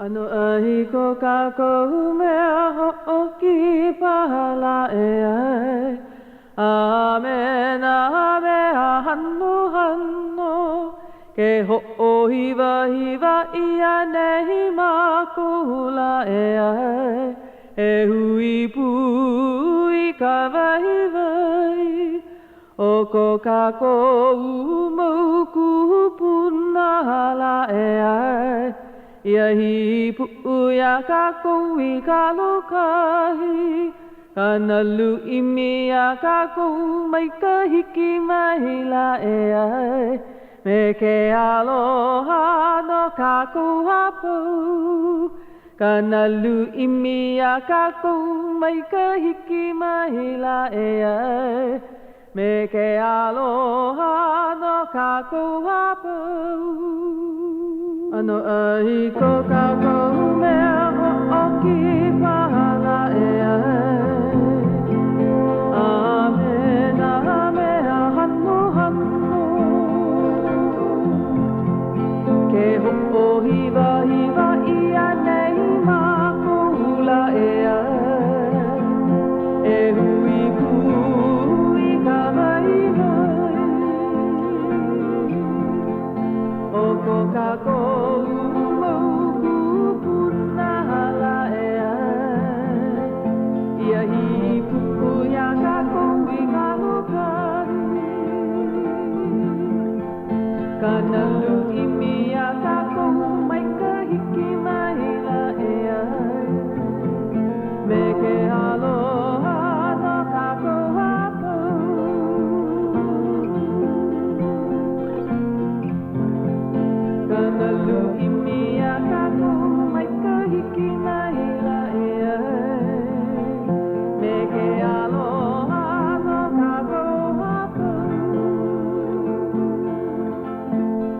Ano ahi ko kako mea ho'oki pahala e ai. Amen, amen, hanno, hanno. Ke ho'ohiva, hiva, ia nehi makula e ai. E hui pui ka vai vai. O ko kako umauku punala e ai. Ia hi pu'uia kako I ka lokahi. Kana lu'imi a kako mai ka hiki mai la e ai. Me ke aloha no kako hapau. Kana lu'imi a kako mai ka hiki mai la e ai. Me ke aloha no kako hapau. Ano ahi ko kako mea ho'oki pahala e ai. Amen, amen, hanno, hanno. Ke ho'ohiva, hiva, ia nei makula e ai. E hui pui ka vai vai. O ko kako umauku punala e ai. Ia hi pu'uia kako I ka lokahi. Kana lu'imi a kako mai ka hiki mai la e ai. Me ke aloha no kako hapau. Kana lu'imi a kako mai ka hiki mai la e ai. Me ke aloha no kako hapau.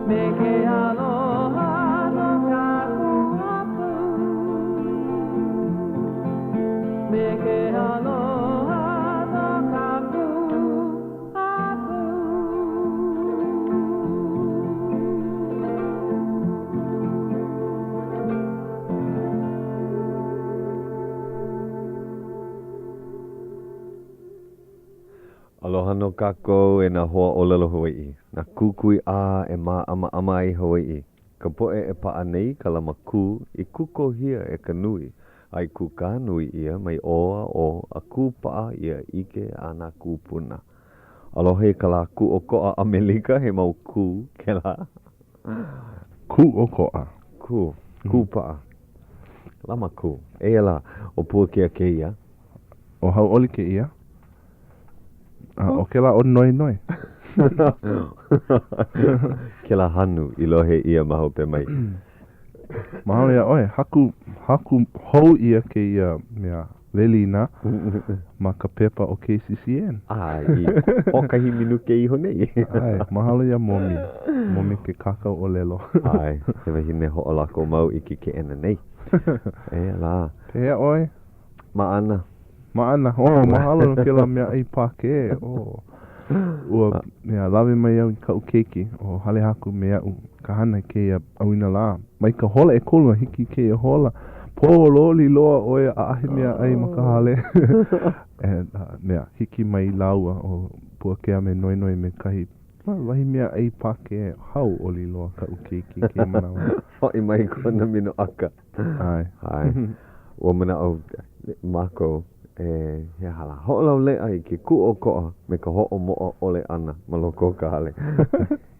Me ke aloha no kako hapau. Me ke aloha no kako hapau. Aloha no kako e na hoa olelo Hawaiʻi. Na kukui a e ma ama ama ai Hawaiʻi. Ka poe e pa'a nei ka lama ku I kuko hia e ka nui. Ai ku ka nui ia mai oa o a ku pa'a ia ike ana ku puna. Aloha e ka la ku o ko'a Amelika he mau ku ke la. Ku o ko'a. Ku pa'a. Lama ku. E la o Puakea ke ia. O Hauʻoli ke ia. O ke la o noi noi. Ke la hanu I lohe ia maho pe mai. Mahalo ia oe, haku hou ia ke ia mea lelina ma ka pepa o KCCN. Ai, okahi minu ke iho nei. Ai, mahalo ia momi ke kakao o lelo. Ai, he wahine ho o lako mau I ki ke ena nei. E la. Pea oe? Maana. Mahalo no ke la mea ai pake. Ua mea lawe mai au I kau keiki o hale haku mea u kahana ke ia auina la. Mai ka hola e kolua hiki ke ia hola. Po loli loa oe a ahi mea ai maka hale. Mea hiki mai laua o Puakea me noi noi me kahi. Wahi mea ai pake hau oli loa ka ukeiki ke manawa. Hoi mai kona mino aka. Ai. Ua mana au mako. He hala ho'olau lea I ke ku o ko'a me ka ho'o mo'a ole ana ma loko ka hale.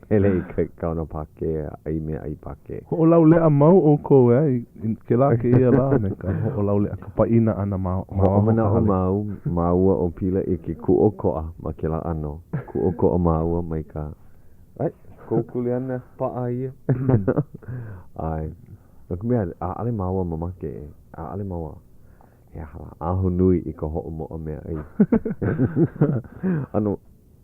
Hele I ka kauna pake ai mea ai pake. Ho'olau lea mau o ko ke la ke ia la me ka ho'olau lea ka paina ana mau. Ho'omana o maua o pila I ke ku o ko'a ma ke la ano. Ku o ko'a maua mai ka. Ai, kōkuli ana pa'a ia. Ai. Nuk mea a'ale maua mamake a'ale maua. He hala ahu nui I ka ho'o mo'a mea ai. Ano,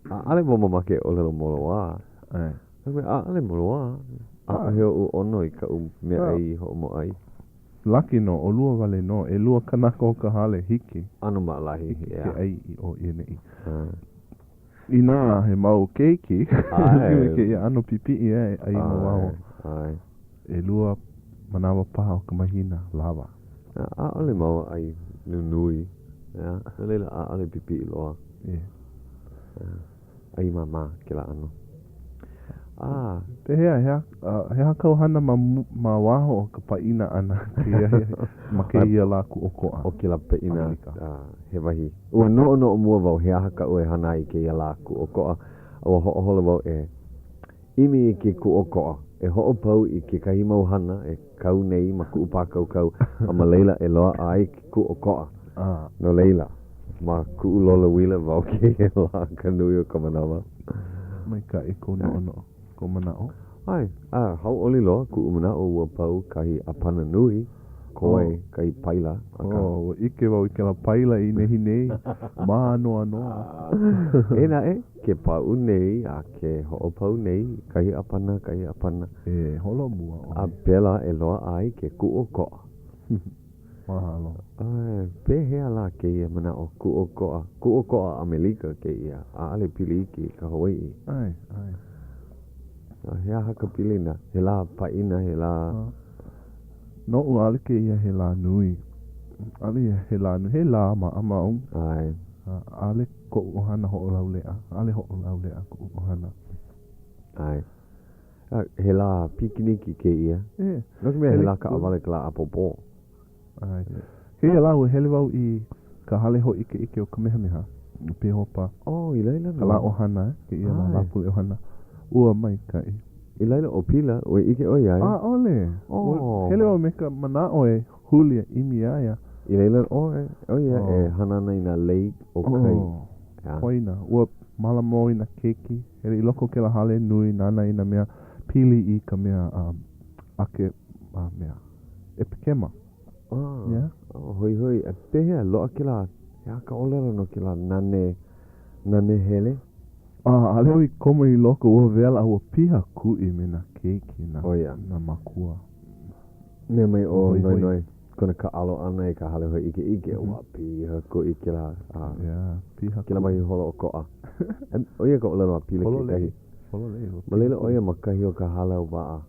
a'ale mamake o lelo moloa. Ai. A'ale moloa. A'aheo u ono I ka mea ai ho'o mo'a ai. Laki no, o lua wale no, e lua kanaka o ka hale hiki. Ano ma'lahi. Hiki ke ai o ienei. Ina he mau keiki. Ai. Ke ia ano pipi ai no wao. Ai. E lua manawa paha o ka mahina lava. A'ole mau ai nui. Ya, leila a'ole pipi loa. Ai mama ke la ano. Hea kau hana ma waho o ka paina ana ma ke ia la ku okoa. O ke la paina he wahi. Ua no mua wau hea haka ue hana i ke ia la ku okoa. Ua ho'oholo wau imi i ke ku okoa. E ho'opau i ke kahi mau hana e kau nei ma ku upa kau ma leila e loa ai ke ku okoa. No leila. Ma ku lola wila wau ke ia la ka nui o ka manawa. Mai ka e ko no. Ko manao? Ai, hauʻoli loa ku umanao ua pau kahi apana nui koe kai paila. Ike wau i ke la paila i nehi nei. Ma anoa. Ena ke pau nei a ke hoʻopau nei kahi apana. E holo mua. A pela e loa ai ke kuʻokoʻa. Mahalo. Pehea la ke ia manao kuʻokoʻa. Kuʻokoʻa Amerika ke ia. Aale pili iki ka Hawaiʻi. Ai. Hea haka pilina, he la paina, he la... No ale ke ia he la nui. Ale he la nui, he la amaung. Ai. Ale ko ohana ho'olau lea. Ale ho'olau lea ko ohana. Ai. He la pikiniki ke ia. Noki mea he la ka awale ka la apopo. Ai. He la ue hele wau i ka hale ho ike o kamehameha. Pehopa. I leila. Ka la ohana, ke ia la lapule ohana. Ua mai kai. I leila o pila, o ike oi ai. Ole. Hele o meka manao e hulia imi aia. I leila oi e hanana ina lake o kai. Hoina. Ua malamo ina keki. Hele i loko ke la hale nui nana ina mea pili i ka mea ake mea. Epikema. Hoi. A pehea loa ke la. Ea ka olera no ke la nane hele. Aleo i komo i loko ua vela ua piha kui me na keiki na makua. Me mai noi. Kona ka alo ana e ka hale hoi ike ua piha kui ke la. Piha ke la mahi holo o koa. Oia ka olero a pile ke kahi. Malela oia makahi o ka hala o waa.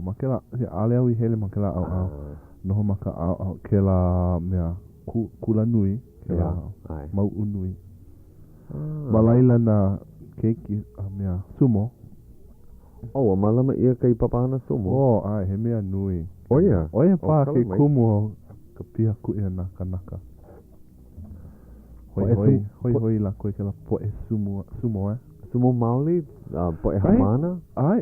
Makela, aleo i hele makela au. Noho maka au ke la mea kula nui. Ke la mau unui. Malaila na keiki mea sumo. Malama ia kai papahana sumo. He mea nui. Oia pa ke kumu ka piha kui na kanaka. Hoi la koe ke la poe sumo Sumo maoli poe hamana.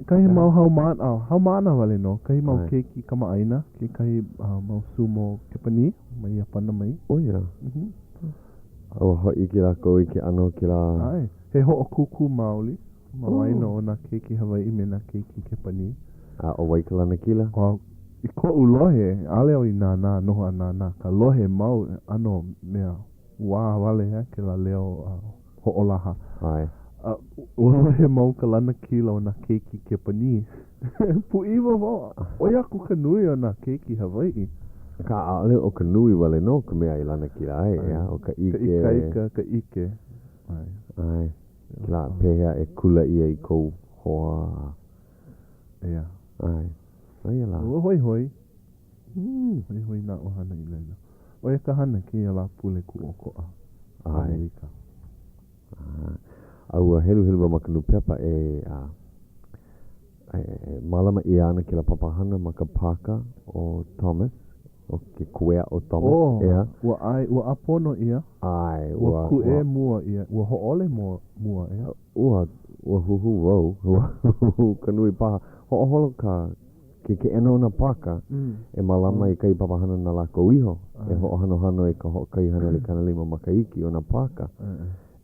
Kahi mau haumana wale no. Kahi mau keiki kama aina. Ke kahi mau sumo kepani. Mai apana mai. Oia. Hoi ki la koe ki ano ki la... He ho'o kuku maoli. Mawaino o na keiki Hawaiʻi me na keiki kepani. O waikalana kila? I ko u lohe, aleo i nana, noho a nana. Ka lohe mau ano mea wā wale ke la leo ho'olaha. Lohe mau ka lana kila o na keiki kepani. Puiwa wau. Oia ku ka nui o na keiki Hawaiʻi. Ka ale o ka nui wale no ka mea i lana ki lai, o ka ike. Ka ike. Ai. Kila pehea e kula ia i kou hoa. Ia. Ai. Ai la. Hoi. Hoi na ohana i leila. Oia ka hana ki ia la pule ku okoa. Ai. Aua helu wa makanu pepa malama i ana ki la papahana maka paka o Thomas. O ke kuea o Thomas. Ua apono ia. Ai. Ua kue mua ia. Ua ho'ole mua ia. Ua huhu wau. Ua kanui paha. Ho'oholo ka ke eno na paka. E malama i kai papahana na lako iho. E ho'ohano e ka ho'kai hanele kanalima makaiki o na paka.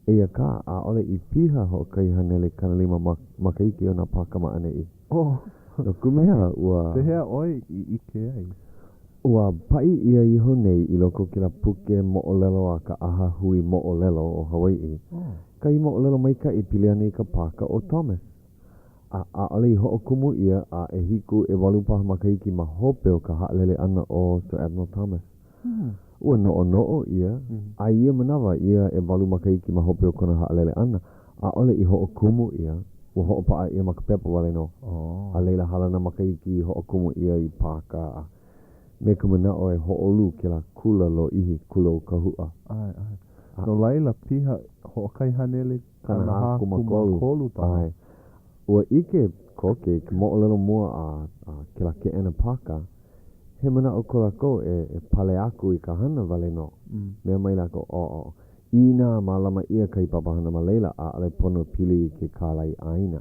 Eia ka a ole i piha ho'kai hanele kanalima makaiki o na paka maane i. No kumea ua... Pehea oi i ike ai. Ua pai ia iho nei i loko ki la puke mo'olelo a ka aha hui mo'olelo o Hawaiʻi. Kai mo'olelo mai ka i piliana i ka paka o Thomas. A ole i ho'okumu ia a e hiku e walupaha makaiki ma hope o ka ha'lele ana o Sir Admiral Thomas. Ua no'o ia, a ia manawa ia e walu makaiki ma hope o kona ha'lele ana. A ole i ho'okumu ia, ua hoʻopaʻa ia makapepa wale no. A leila halana makaiki hoʻokumu ia I paka. Me ka manaʻo e hoʻolu ke la kula lo ihi, kula o ka hua. Ai. No laila piha hoʻokai hanele Kana haku makolu. Ai. Ua ike koke ke moʻolelo mua a ke la ke ena paka. He manaʻo ko lako e pale aku I ka hana wale no. Mea mai lako o. Ina malama ia kai papahana ma leila a ale pono pili ke kālai aina.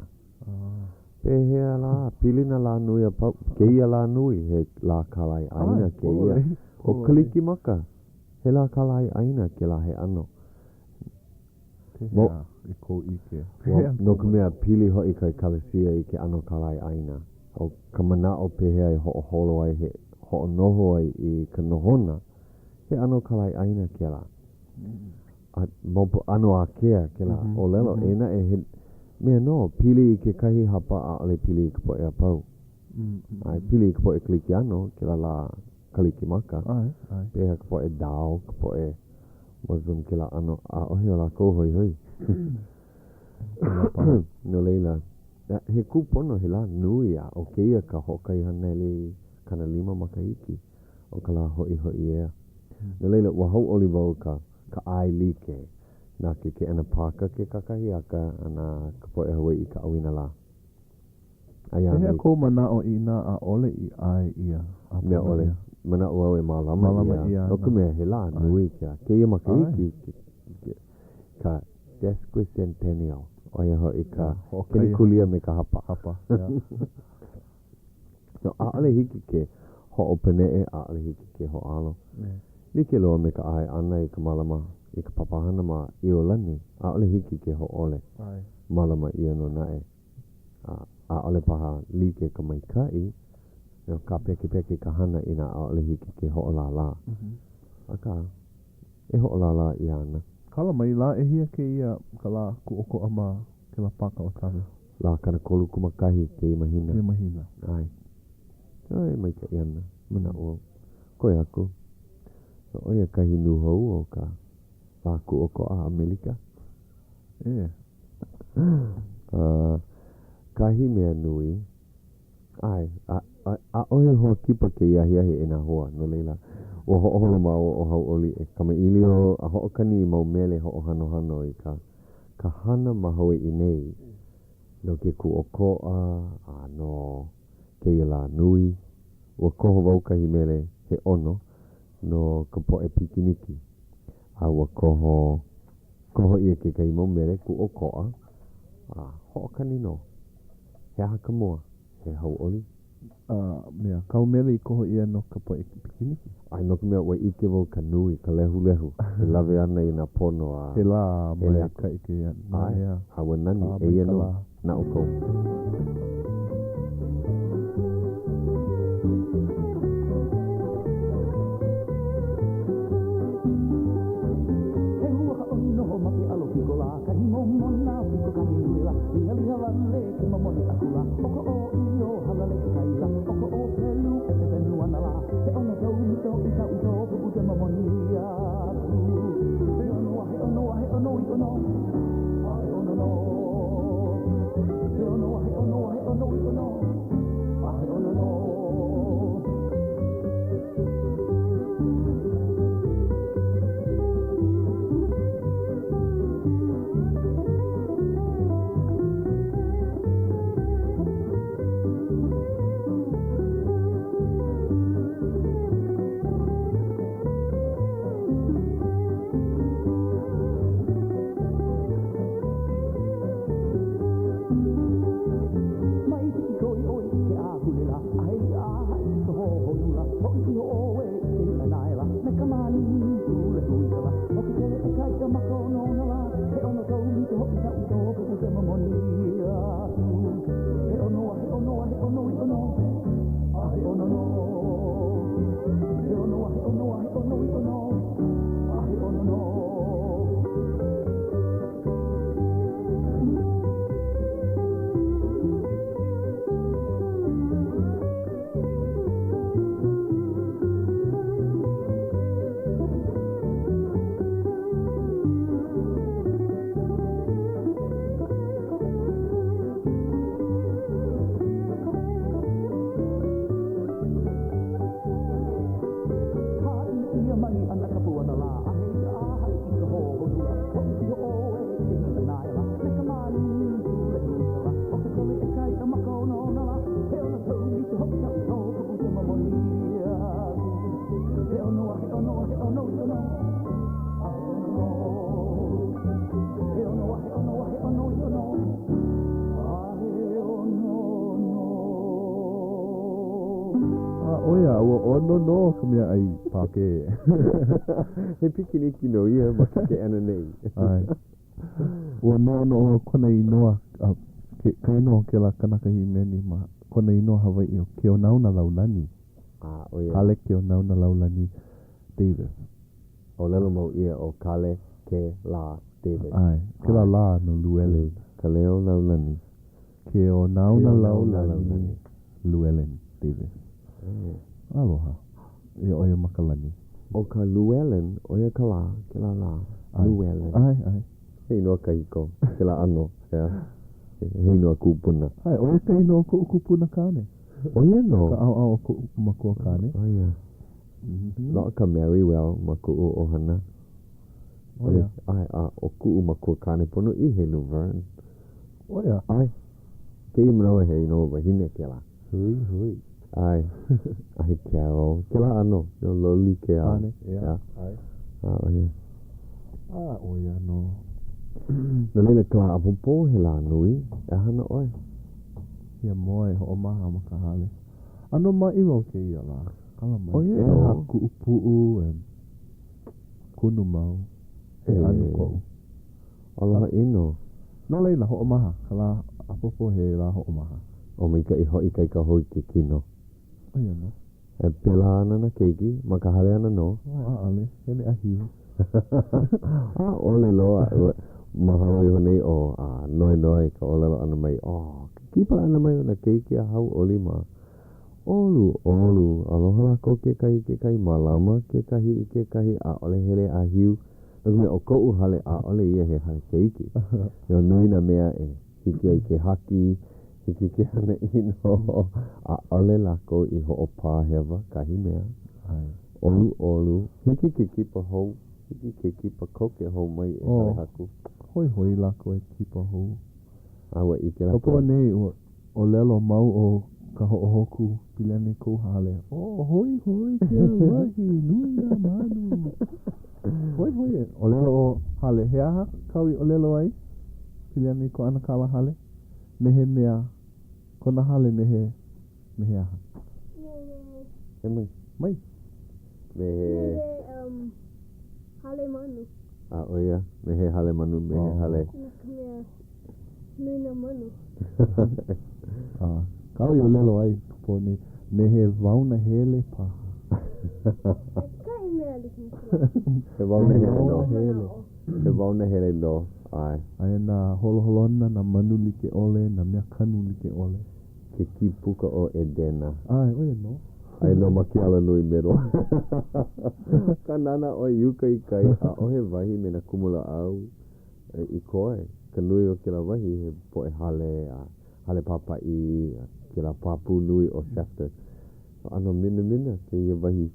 Pehea la, pili na la nui a pau, ke ia la nui, he la kālai aina ke ia. O kaliki maka, he la kālai aina ke la he ano. Pehea I ko ike. No ka mea pili hoi kai kalasia I ke ano kālai aina. O ka manao pehea I ho'o holo ai, he ho'o noho ai I ka nohona, he ano kālai aina ke la. Mopo ano a kea ke la o lelo ena e he mea no pili I ke kahi hapa a ale pili I ka poe a pau ai pili I ka poe kliki ano ke la kaliki maka peha ka poe dao ka poe mazum ke la ano a ohi o la kou hoi hoi no leila he kupono he la nui a o keia ka hokai hanele kana lima makaiki o ka la hoi hoi ea no leila ua hauʻoli wau ka ai like na ke ana paka ke kakahi aka ana ka poe Hawaiʻi ka awina la. He ko manao ina a ole I ai ia. Mea ole. Manao au e malama ia. O ka mea he la nui kia. Ke ia makaiki ka desquicentennial. O ia hoi ka keni kulia me ka hapa. No a ole hiki ke ho openee a ole hiki ke ho alo. Like loa me ka ai ana I ka malama I ka papahana ma Iolani a ole hiki ke ho ole malama ia no nae a ole paha like ka maikai no ka peke ka hana ina a ole hiki ke ho la la aka e ho la la ia ana kala mai la e hia ke ia ka la ku oko ama ke la paka o tawe la kana kolu kumakahi ke imahina ai mai ka iana mana o koe aku so oia kahi nuhou o ka Aku oko a Amerika. Kahi mea nui. Ai, a oia hoa kipa ke iahi e na hoa, no leila. O ho'oholo mau o hauʻoli e kama ilio a ho'okani mau mele ho'o hano I ka hana ma Hawaiʻi nei. No ke ku okoa, no ke ila nui. O koho wau kahi mele he ono, no ka poe pikiniki. Aua koho ia ke kai mau mere ku o koa hoʻokani no he aha mua he hauʻoli mea kau mele I koho ia no ka poe pikiniki ai no ka mea ua ike wau ka nui ka lehu he lawe ana I na pono he la mai ka ike ia aua nani e ia no na o kou Oia, ua no ka mea ai Puakea. He pikiniki no ia ma ke ana nei. Ai. Ua no o kona inoa, ka inoa ke la kanaka hi meni ma kona inoa Hawaiʻi o ke o nauna laulani. Oia. Kale ke o nauna laulani Davis. O lelo mau ia o Kale ke la Davis. Ai, ke la la no Luelen. Ka Leo laulani. Ke o nauna laulani Luelen Davis. Aloha. E oia makalani. O ka Luelen, oia ka la, ke la la. Luelen. Ai. Hei noa ka hiko, ke la ano. Hei noa kupuna. Ai, oia ka inoa ko kupuna kane. Oia no. Ka au ko makua kane. Oia. Loa ka Merrywell ma ku'u ohana. Oia. Ai, o ku'u makua kane pono I he Luverne. Oia. Ai. Ke I manawa hei no wahine ke la. Hui. Ai. Ai Carol. Ke la ano. No loli ke a. Kane, ia. Ai. Oia. Oia no. Na leila ka apopo he la nui. E hana oi. Ia moe ho maha makahale. Ano ma iwa ke ia la. Kala mai. Oia. E haku upu'u and kunu mau. E anu ko'u. Aloha ino. No leila ho maha. Kala apopo he la ho maha. O mika I hoi kai ka hoi ke kino. Oia no. E pela ana na keiki. Makahale ana no. Ale. Hele ahiu. Ole loa. Mahawai honei o noi ka olelo ana mai. Kipa ana mai o na keiki a Hauʻoli ma. Olu. Aloha la ko ke kai malama ke kahi a ole hele a hiu. Naka o ko'u hale a ole ia he hale keiki. Yo nui na mea e hiki ai ke haki, hiki ke hana ino. A ole la ko I ho o pāhewa kahi mea. Olu. Hiki ke kipa hou. Hiki ke kipa koke hou mai e hale haku. Hoi la ko e kipa hou. Awa I ke la ko. Opo nei o lelo mau o ka ho'ohoku pilene kou hale. Hoi ke wahi, nui na manu. Hoi. O lelo o hale. He aha kaui o lelo ai? Pilene ko ana kala hale? Mehe mea. Kona hale mehe aha. He mai. Mehe. Hale manu. Oia. Mehe hale manu, mehe hale. Nui na manu. Kaui o lelo ai. Pone mehe vauna hele paha. Kai mea liki. He wauna hele no. Hele. He wauna hele no. Ai. Ai na holoholona na manu like ole, na mea kanu like ole. Ke kipuka o Edena. Ai, oia no. Ai no maki ala nui mero. Ka nana o yuka I kai a ohe wahi me na kumula au I koe. Ka nui o ke la wahi he poe hale papai, ke la papu nui o Shafter. Ano mina ke ia wahi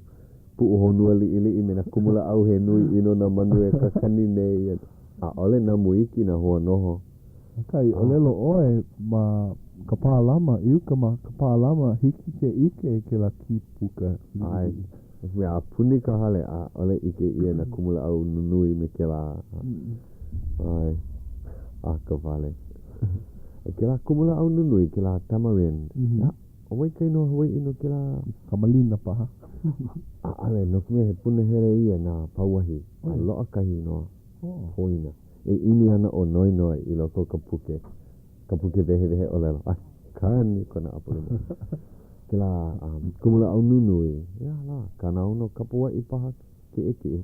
pu'u honua li me na kumula au he nui ino na manu e ka kani nei. A ole na muiki na hoa noho. Kai, o lelo oe ma ka pālama, iuka ma ka pālama hiki ke ike ke la kipuka. Ai, mea puni ka hale a ole ike ia na kumula au nunui me ke la. Ai, ka vale. E ke la kumula au nunui, ke la tamarind. O wai kai no Hawaiʻi no ke la Kamalina paha. Ale, no kumea he pune here ia na pauahi. A loa kahi no hoina. E imi ana o noi I loko ka puke. Ka puke vehe o lelo. Ai, kani kona apulima. Ke la kumula au nunui. Ia la, ka nauno kapua I paha ke eke.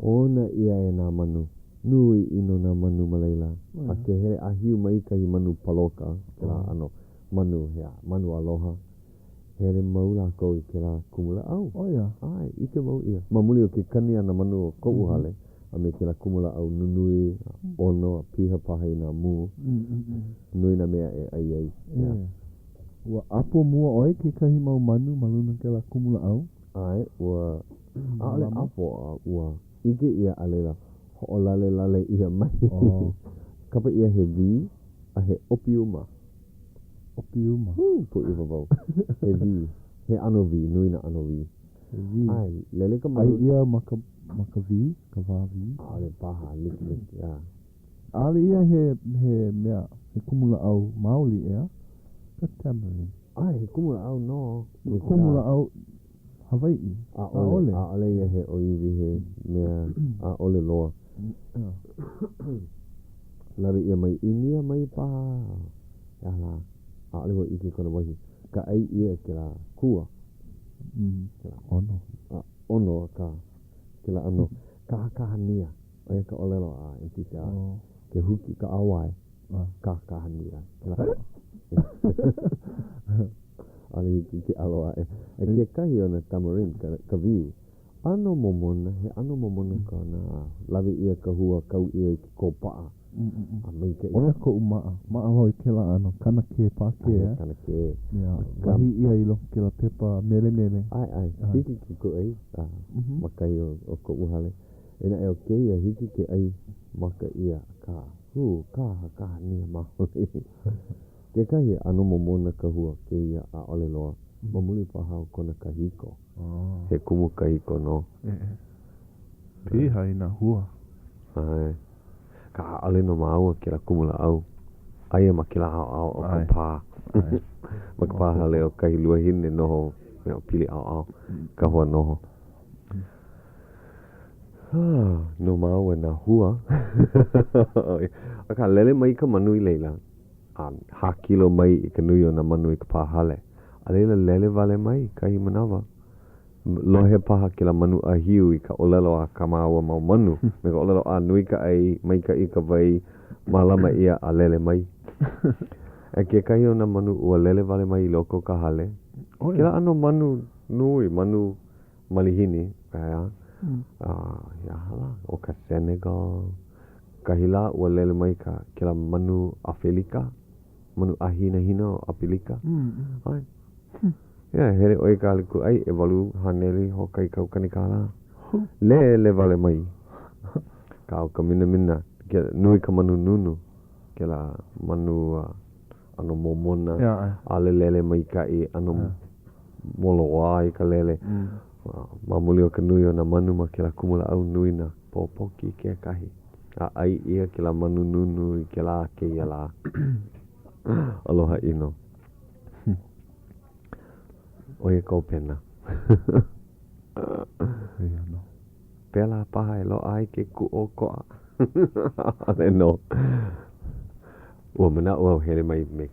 Ona ia e nā manu. Nui ino nā manu malaila. A ke here a hiu mai kahi manu paloka. Ke la ano, manu aloha. Here mau la ko I ke la kumula au. Oia. Ai, ike mau ia. Mamuli o ke kani ana manu o ko'u hale. A me ke la kumula au nunui, ono, piha paha I nā mū. Nui na mea e ai. Ua apo mua oi ke kahi mau manu maluna ke la kumula au? Ai, ua ale apo ua ike ia alela ho'olale ia mai. Kapa ia he vi, a he opiuma. Opiuma? Pu I wawau. He vi. He ano vi, nui na ano vi. Ai, lele ka mai. Ai ia maka vi, ka wā vi. Ale paha, liki, ya. Ale ia he mea, he kumula au maoli ea. Ka tamarind. Ai, kumula au no. Kumula au Hawaiʻi. Aʻole. Aʻole ia he oiwi he mea aʻole loa. Lawe ia mai inia mai paha. Ala, aʻole wa ike kona wahi. Ka ai ia ke la kua. Ono. Ono ka. Ke la ano. Kahania. Oia ka olelo a entisa. Ke huki ka awai. Kahania. Ke la. Ali ke aloa e ke kahi ona tamarin ka vi ano momona he ano momona ka na lawe ia ka hua kau ia ki ko paa a mai ke oia ko maa hoi ke la ano kana ke pake kana ke wahi ia ilo ke la pepa mele ai hiki ki ko ai makai o ko uhale ina e o ke ia hiki ke ai maka ia ka ni ma ke kahi ano momona ka hua ke ia a ole loa. Mamuli paha o kona kahiko. He kumu kahiko no. Piha ina hua. Ai. Ka ale no maua ke la kumula au. Aia ma ke la au o ka pā. Ma ka paha leo kahi lua hine noho. Me o pili au. Ka hua noho. No maua na hua. Aka lele mai ka manui leila. Ha kilo mai I ka nui o na manu I ka pahale. A leila lele vale mai, kahi manawa. Lohe paha ke la manu a hiu I ka olelo a kamaua mau manu. Me ka olelo a nui ka ai, mai ka I ka vai, malama ia a lele mai. E ke kahi o na manu ua lele vale mai I loko ka hale. Ke la ano manu nui, manu malihini. Kaya, ya hala, o ka Senegal. Kahila ua lele mai ka ke la manu Afrika. Manu ahina o apilika. Ai. Ya, hele oi ka aliku ai e walu haneli ho kai kau kanikala. Le vale mai. Kau ka mina. Ke nui ka manu nunu. Ke la manu ano momona. Ale lele mai ka I ano moloa I ka lele. Mamuli o ka nui o na manu ma ke la kumula au nui na popoki ke kahi. A ai ia ke la manu nunu I ke la ke ia la. Aloha ino. Oia kau pena. Pela paha e lo ai ke ku o koa. Ale no. Ua mana ua hele mai me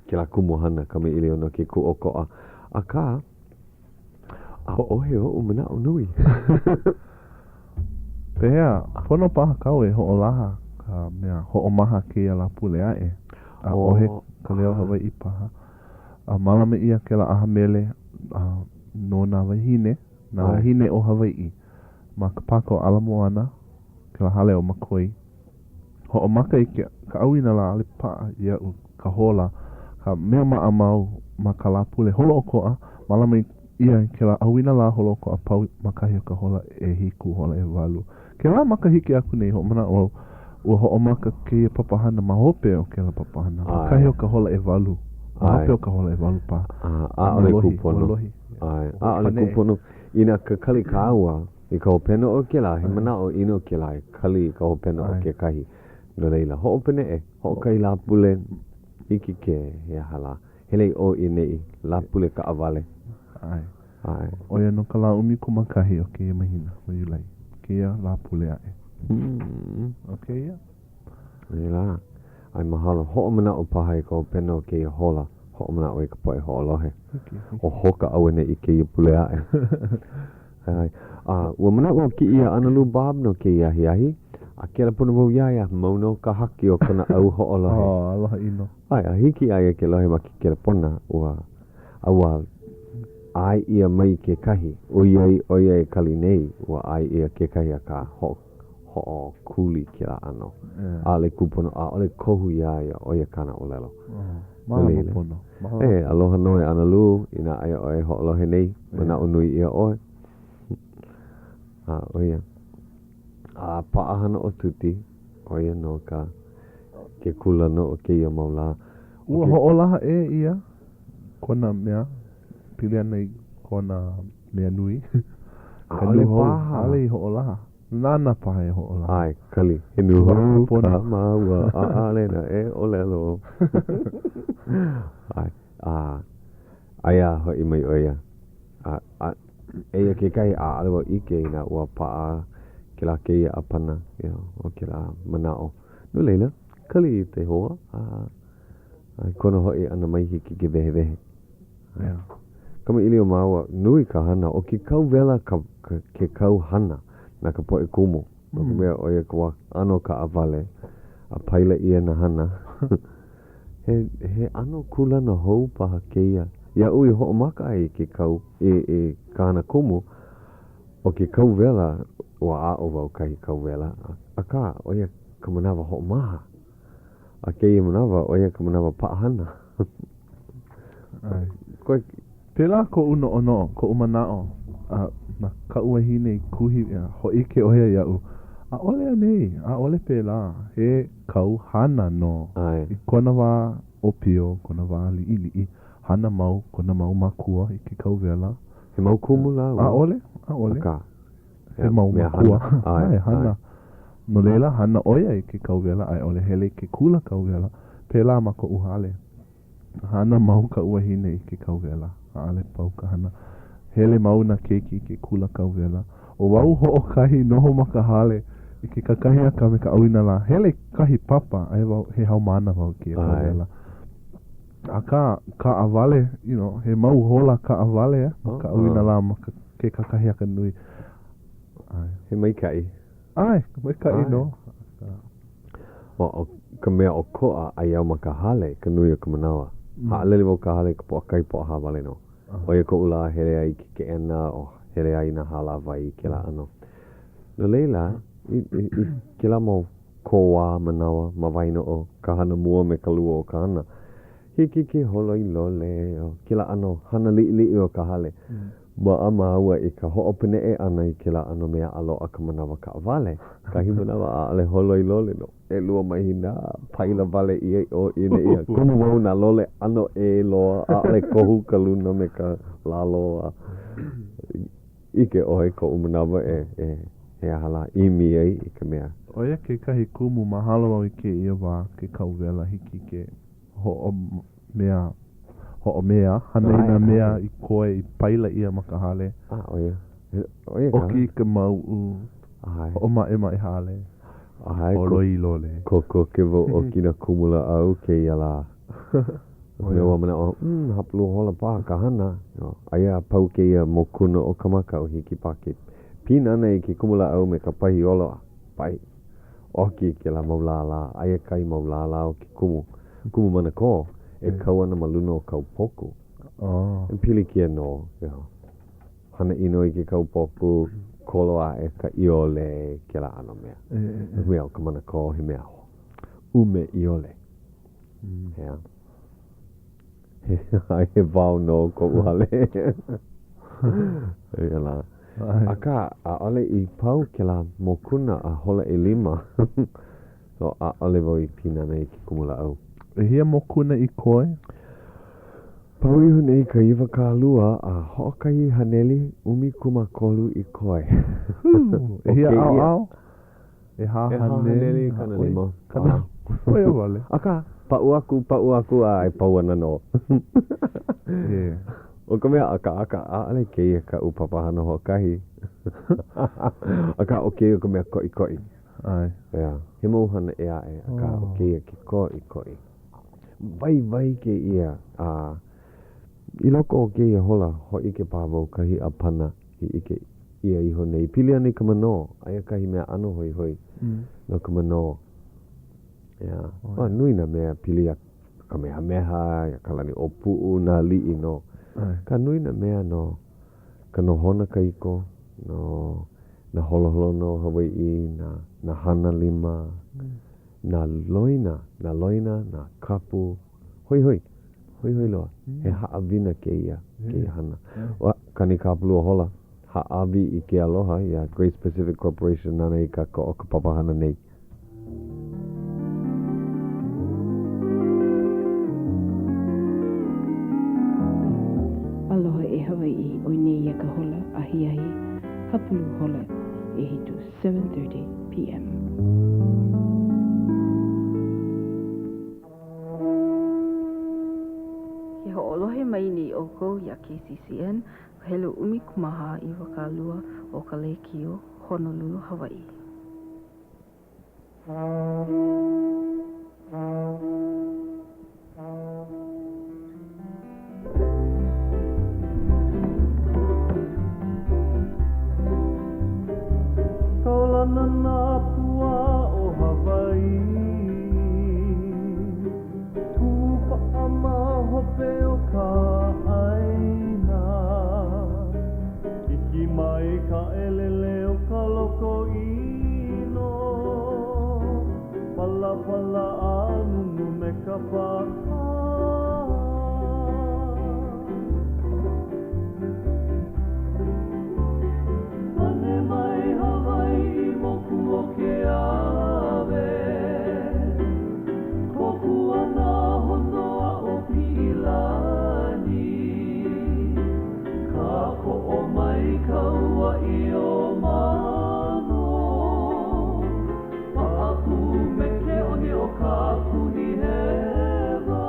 ke la kumuhana ka me ili ono ke ku o koa. A ka a ohe o umana o nui. Pea, pono paha kau e hoʻolaha ka mea hoʻomaha ke ia la pule ae. A ohe Ka Leo Hawaiʻi paha. A malame ia ke la aha mele no na wahine o Hawaiʻi. Ma ka pako alamo ana ke la hale o makoi. Hoʻomaka I ka auina la ale paa ia u ka hola ka mea maa mau ma ka la pule holo o koa malame ia ke la auina la holo o koa pau makahi o ka hola e hiku hola e walu. Ke la makahiki aku nei hoʻomana o ua hoʻomaka ke ia papahana ma hope o ke la papahana. Makahi o ka hola e walu. Ma hope o ka hola e walu pa. Aʻole kupono. Aʻole kupono. Ina ka kali ka aua I ka hopena o ke la. He mana o ino ke la. Kali ka hopena o ke kahi. No leila. Hoʻopene e. Hoʻokai la pule. Iki ke he hala. Hele o I nei. La pule ka awale. Ai. Oia no ka la umi kumakahi o ke ia mahina. Mayulai. Ke ia la pule ae. Okay, ia. Leila. Ai mahalo. Hoʻomana o paha I ka hopena o ke ia hola. Hoʻomana o I ka poe hoʻolohe. O hoka awene I ke ia pule ae. Ai. Ua mana o ki ia analu bab no ke ia hiahi. A ke la puna wau iaia. Mauno ka haki o kana au hoʻolohe. Aloha ino. Ai, a hiki aia ke lohe ma ki ke la puna. Ua ai ia mai ke kahi. Oia e kali nei. Ua ai ia ke kahi a ka hoʻo kuli ke la ano. Ale kupono. Ole kohu iaia oia kana o lelo. Mahalo pono. Aloha noe analu. Ina aia oe hoʻolohe nei. Mana o nui ia oe. Oia. Paahana o tuti. Oia no ka ke kula no o ke ia maula. Ua hoʻolaha e ia. Kona mea. Pili ana I kona mea nui. Ale paha. Ale I hoʻolaha. Nana paha e hoʻolaha. Ai, kali. He nuhau ka maua. Ale na e o lelo. Ai. Aia hoi mai oia. Eia ke kai alewa ike na ua paa ke la keia apana, o ke la manao. No leila, kali i te hoa, kona hoi ana mai hiki ke vehe vehe. Kama ili o maua, nui ka hana, o ke kau vela ke kau hana, na ka poe kumu. No ka mea oia ka ano ka avale, a paila ia na hana. He ano kula na hou paha keia. Ia ui ho maka ai ke kau e ka hana kumu, o ke kau vela, ua a o wau kai kau vela. A ka, oia ka manawa ho maha. A keia manawa, oia ka manawa paahana. Koe Pela ko uno ono, ko umanao, na ka uahine i kuhi, ho ike oia iau. A ole anei, a ole pela, he kau hana no. I kona wā opio, kona wā li. Hana mau, kona mau makua i ke kau vela. He mau kumu la? A ole. Aka. He mau makua. Ai, hana. No leila, hana oia i ke kau vela, ai ole hele ke kula kau vela. Pela ma ko uhale. Hana mau ka uahine i ke kau vela. Ale pau ka hana. Hele mau na keiki ke kula kau vela. O wau ho o kahi noho maka hale. I ke kakahi aka me ka awina la. Hele kahi papa. Ai wau he hau mana wau ke kau vela. A ka avale, he mau hola ka avale. Ka awina la ma ke kakahi aka nui. He mai kai. Ai, mai kai no. O ka mea o koa ai au maka hale ka nui o ka manawa. Haalele wau ka hale ka poa kai poa hawale no. Oia ko ula here ai ki ke ena o here ai na hala vai ke la ano. No leila, i ke la mo koa manawa ma vaino o ka hana mua me ka lua o ka hana. Hiki ke holo i lole o ke la ano hana li o ka hale. Ma ama aua i ka ho'opene e ana i ke la ano mea alo a ka manawa ka avale. Kahi manawa a ale holo i lole no. E lua mahina paila vale i o ine ia. Kumu wau na lole ano e loa a ale kohu ka luna me ka laloa. Ike ohe ko umanawa e ahala imi ei i ka mea. Oia ke kahi kumu mahalo au i ke ia wā ke kauwela hiki ke ho'o mea, haneina mea i koe i paila ia maka hale. Oia. Oki ka mau ho'o mai hale. O loi lole. Koko ke vo o kina kumula au ke ia la. Mea wamana o, hapulu hola pā ka hana. Aia pau ke ia mokuna o kamaka o hiki pake. Pina ana i ke kumula au me ka pahi olo. Pai. Oki ke la maulala. Aia kai maulala o ke kumu. Kumu mana ko. E kau ana maluna o kau poku. E pili kia no. Hana ino i ke kau poku. Koloa e ka iole ke la ano mea. Mea o ka mana ko he mea ho. Ume iole. Hea. He vau no ko uhale. Ia la. Aka a ole i pau ke la mokuna a hola e lima. So a ole vo i pina nei ki kumula au. E hia mokuna i koe? Pau ihu nei ka iwa ka lua a hokai haneli umi kuma kolu i koe. E hia au? E ha haneli kana lima. Kana. Oia wale. Aka, pau aku a e pau ana no. O ka mea aka a ale kei ka upapahana hokahi. Aka o kei o ka mea koi. Ai. Ia, he mauhana e ae aka o kei ki koi. Vai ke ia i loko o kei hola ho ike pāwau kahi apana i ike ia iho nei. Pili ane ka mano, aia kahi mea ano hoi no ka mano. Ia, nui na mea pili a ka meha, ia kalani o puu na li'i no. Ka nui na mea no, ka nohona ka iko, no na holoholo no Hawai'i, na hana lima, na loina, na kapu, hoi loa. He haawina ke ia hana. Kani kapulua hola, haawi i ke aloha, ia Great Pacific Corporation nana i ka o ka papahana nei. Aloha e Hawai'i, o nei ia ka hola, ahi, hapulu hola, e hitu 7:30 p.m. Ia ho'olohe mai ni oko ya KCCN, hele umi kumaha I wakalua o ka Leo Honolulu, Hawaii. Kaulana nā pua o Hawaii Tūpa'a mahope o ka ʻaina Iki mai ka ʻelele o ka loko ino Palapala anunu me ka paka Ane mai Hawaii moku o ke awe Koku ana honoa o Pilani Ka ko'o mai ka ua I o mano Pa'aku me ke oni o ka kuni hewa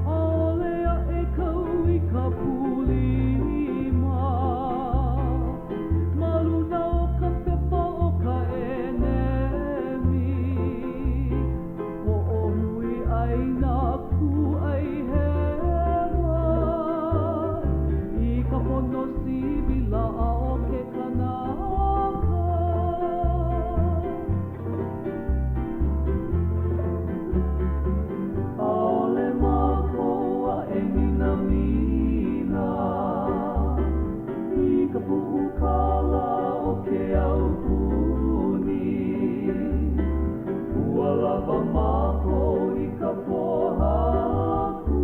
Olea e kau I ka pulima Maluna o ka pepa o ka enemi Ho'ohui ai nā ku ai hewa I ka pono sibila a o ke kanaka Aole mākou a e mina mina I ka pu'ukala o ke au puni Ua lava mākou I ka pohaku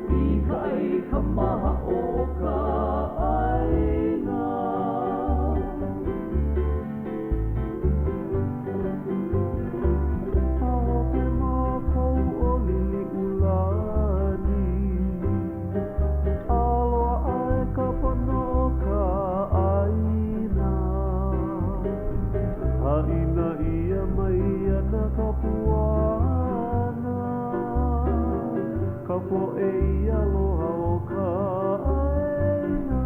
I ka ai ka maha o ka aina Haope mākou o lili ulani Aloa ai ka pono o ka aina Haina ia mai ana ka puana Ka po'e I aloha o ka aina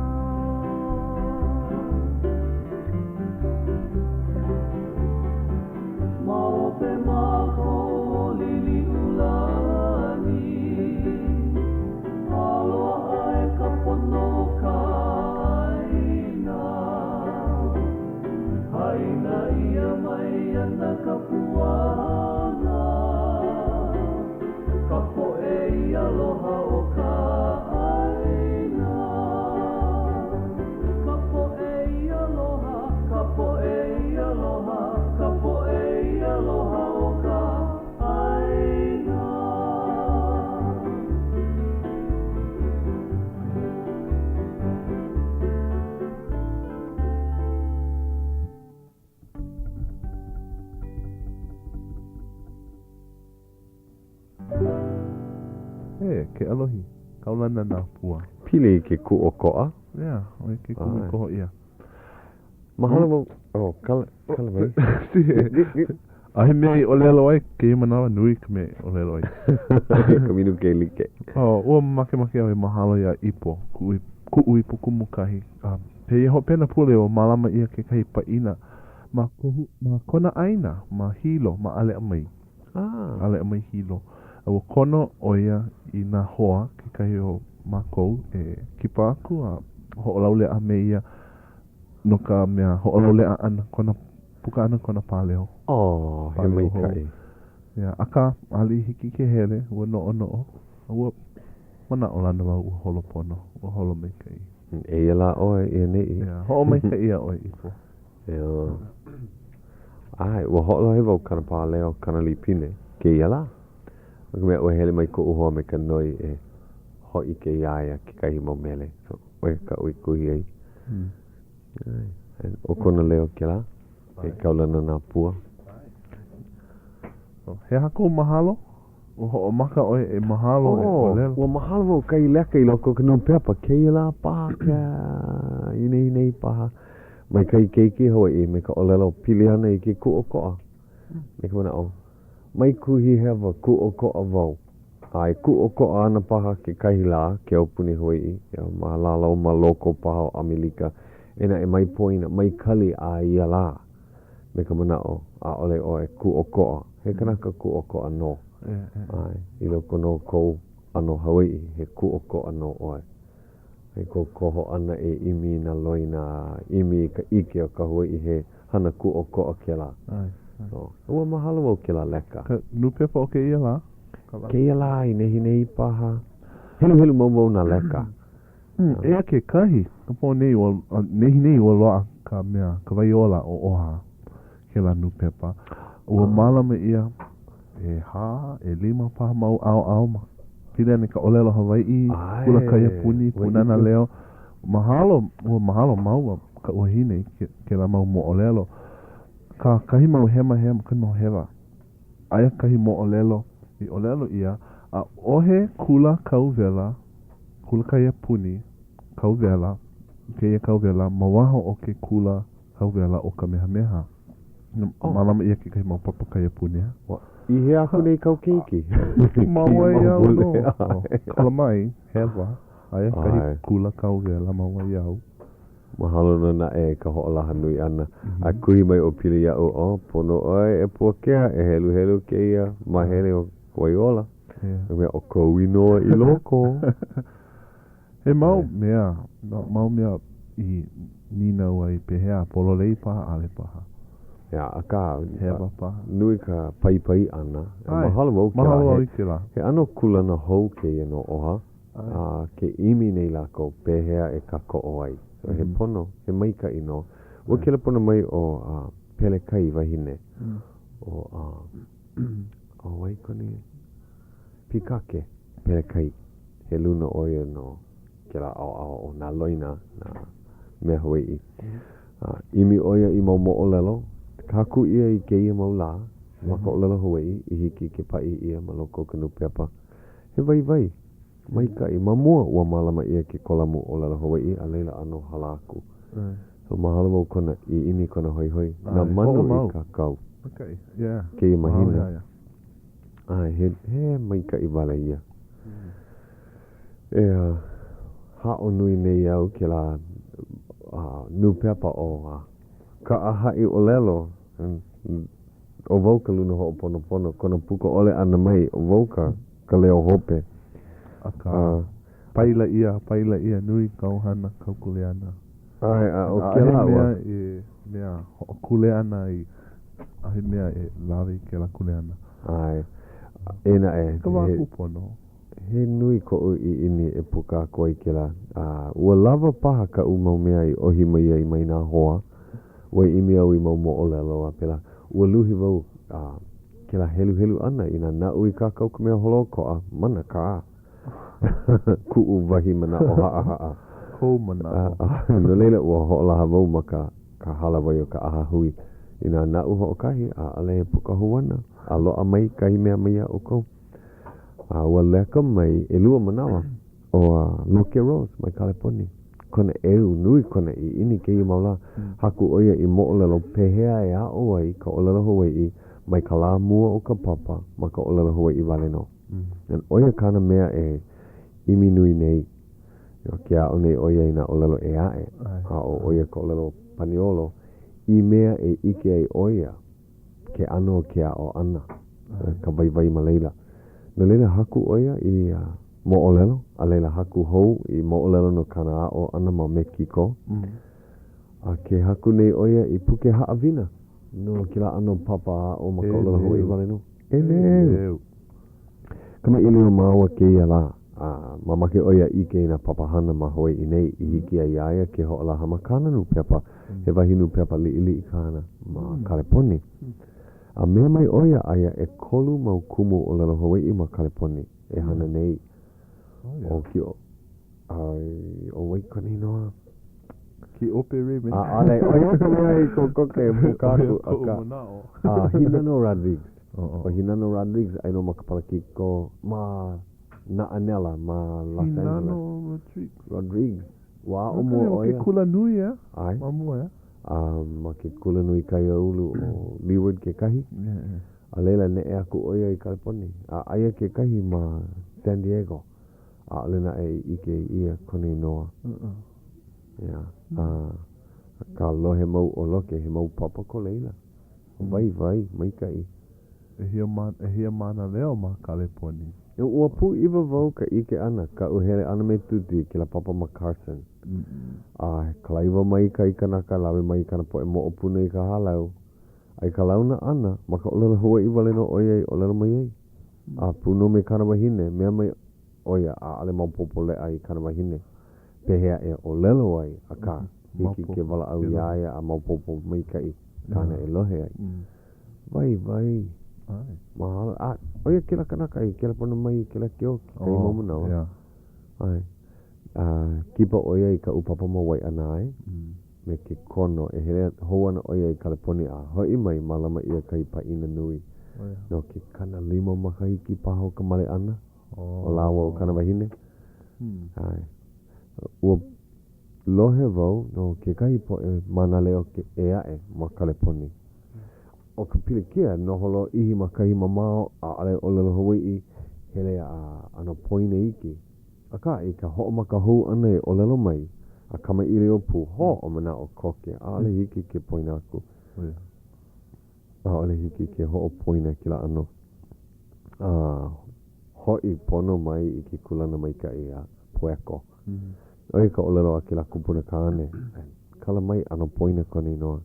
Maope mākou o lili ulani Aloha ai ka pono o ka aina Haina ia mai ana ka puana Ka po'e I aloha o ka aina Ka po'e I aloha, ka po'e I aloha Ka po'e I aloha o ka aina Ke alohi. Kaulana nā pua. Pili ke ku'oko'a. Yeah, oi ke kumu Ai. koho ia. Mahalo mo. Oh, kala mai. Ahe mea I olelo ai, ke I manawa nui ka mea I olelo ai. Kaminu ke like. Ua make au e mahalo ia ipo, ku'ui pukumu kahi. He iho pena pule o malama ia ke kahi paina, ma kona aina, ma hilo, ma ale amai. Ale amai hilo. Ua kono o ia I nā hoa, ke kahi o mākou, kipa aku, ho'olaule a me ia, no ka mea ho'olaule a ana, kona puka ana kona pāleo. Oh, he mai kai. Ia, aka ali hiki ke hele, ua no'o. Ua mana o lana wau ua holo pono, ua holo mai kai. E ia la oe ia nei. Ia, ho'o mai kai ia oi ipo. Ia. Ai, ua holo he wau kana pāleo, kana lipine. Ke ia la. Maka mea ua hele mai ko uhoa me ka noi e hoi ke iaia ki kahi mau mele. So, oe ka ui kuhi ai. Ai, o kona leo ke la. E kaulana nā pua. He hako mahalo? O ho maka oi e mahalo e o lelo. Ua mahalo o kai leka I loko ka no pepa kei la paka. Inei paha. Mai kai keiki Hawaii me ka olelo pili ana I ke ku'oko'a. Me ka mana o. Mai kuhi hewa ku o ko a vau. Ai ku o ko ana paha ke kahi la ke opuni Hawaiʻi. Ia mahalala ma loko paha o Amerika. Ena e mai poina, mai kali a ia la. Me ka mana o. A ole o e ku o ko a. He kanaka ku o ko a no. Ai, I loko no kou ano Hawaiʻi. He ku o ko a no oe. He ko koho ana e imi na loina imi ka ike o ka Hawaiʻi he hana ku o ko a ke la. So, ua mahalo o ke la leka. Ka nupepa o ke ia la? Ke ia la I nehi nei paha. Helu mau na leka. Ea ke kahi. Ka po nei nehi nei ua loa ka mea, ka vaiola o oha. Ke la nupepa. Ua malama ia e ha, e lima paha mau ao ma. Pile ne ka olelo Hawaiʻi, kula kaia puni, punana leo. Ua mahalo mau ka uhine ke la mau mo olelo. Ka kahi mau hema, kahi mau hewa. Aia kahi mo olelo, I olelo ia, a ohe kula kauvela, kula kaia puni, kauvela, keia kauvela, mawaho o ke kula kauvela o ka meha. Malama ia ke kahi mau papa kaia puni. I he aku nei kau keiki. Maua iau no. Kalamai, hewa. Aia kahi kula kauvela, maua iau. Mahalo no na e ka hoʻolaha nui ana. A kuhi mai o pili iau o pono oi e puakea e helu ke ia mahele o waiola. Mea o kou inoa I loko. He mau mea I nina ua I pehea pololei paha ale paha. Ia, a ka Hewa paha. nui ka pai ana. Mahalo au ke la. He ano kulana hou ke ia no oha. Ke imi nei lako pehea e ka koʻo ai. So he pono, he maika ino. Ua kele pono mai o pele kai wahine. O waikoni pikake pele kai. He luna oia no ke la o na loina na mea Hawaiʻi. Imi oia I mau mo olelo. Kaku ia I ke ia mau la. Waka olelo Hawaiʻi I hiki ke pai ia ma loko ka nupepa. He vai. Maika I mamua ua malama ia ke kolamu o lala Hawaiʻi a leila ano halaku. So mahalo wau kona I ini kona hoi. Na manu I ka kau. Okay, yeah. Ke I mahina. He maika I wale ia. Hao nui nei au ke la nupepa o ka ahai o lelo. O wauka luna ho o pono. Kona puka ole ana mai o wauka ka leo hope. Aka paila ia nui kauhana kaukuleana. O ke la ua. Mea o kuleana I ahe mea e lawe ke la kuleana. Ena e. Ka waku pono. He nui ko I ini e puka koe I ke la. Ua lava paha ka umau mea I ohi mai ai mai nā hoa. Ua imi au I mau mo olelo a pela. Ua luhi wau ke la helu ana I nā nau I kakau ka mea holokoa. Mana ka Ku'u wahi mana o haa. Kou mana o. No leila ua hoʻolaha wau ma ka hala wai o ka aha hui. I nā nau hoʻokahi a ale e puka huana. A loa mai kahi mea mai o kou. Ua leka mai e lua manawa o Loke Rose mai Kaleponi. Kona nui kona I ini ke I maula. Haku oia I moʻolelo pehea e a o ai ka olelo Hawaiʻi mai ka la mua o ka papa ma ka olelo Hawaiʻi wale no. And oia kana mea e imi nui nei. Ke a o nei oia I nā olelo e ae. O oia ka olelo paniolo. I mea e ike ai oia. Ke ano ke a o ana. Ka vai ma leila. No leila haku oia I mo olelo. A leila haku hou I mo olelo no kana a o ana ma Mekiko. A ke haku nei oia I puke haawina. No ke la ano papa a o ma ka olelo Hawaiʻi wale no. Neu. Kama ilio maua ke ia la. Mamake oia ike na papahana ma Hawaiʻi nei I hiki a iaia ke hoʻolaha ma kana nupepa. He wahi nupepa li I kana ma Kaleponi. A mea mai oia aia e kolu mau kumu o lalo Hawaiʻi ma Kaleponi. E hana nei. O ki o waikoni noa. Ki ope reme. Ale oia mea I kokoke e pukaku aka. Hinano Rodrigues. O Hinano Rodrigues ai no makapalaki ko ma na anela ma Los Angeles. Hinano Rodrigues. Wa o mo oia. Ke kula nui Ai. Mamua Ma ke kulanui kai ulu o Leeward ke kahi. A leila ne e aku oia I California. A aia ke kahi ma San Diego. A alena e ike ia kone noa. Ka lohe mau o loke he mau papa ko leila. Vai, mai kai. E hia mana leo ma California. E ua pu iwa vau ka ike ana. Ka uhere ana me tuti ke la papa ma Carson. Ka laiwa mai ka I kanaka lawe mai kana po e mo opuna I ka halau. Ai ka launa ana, maka olelo Hawaii wale no oia olelo mai ei. Puno me kana wahine, mea mai oia a ale maupopo le ai kana wahine. Pehea e olelo ai a ka. Hiki ke wala au iaia a maupopo mai kai. Kana e lohe ai. Vai. Mahala. Oia kila kanaka ai, kila pono mai, kila kio, kai momanau. Ai. Kipa oia I ka upapa ma wai ana ai. Me ke kono e hele hoana oia I California a hoi mai malama ia kai paina nui. No ke kana lima makahiki paho ka male ana. O lawa o kana wahine. Ai. Ua lohe vau no ke kai po e mana leo ke e ae ma California. O ka pilikia no holo ihi makahi mamao a ale o lelo Hawaii hele a ano poina iki. Aka I ka ho maka hou ana e o lelo mai. A kama ili o pu ho o mana o koke a ale hiki ke poina aku a ale hiki ke ho o poina ki la ano hoi pono mai I ki kulana mai ka I a pueko oi ka olelo a ki la kupuna ka ane kala mai ano poina kone noa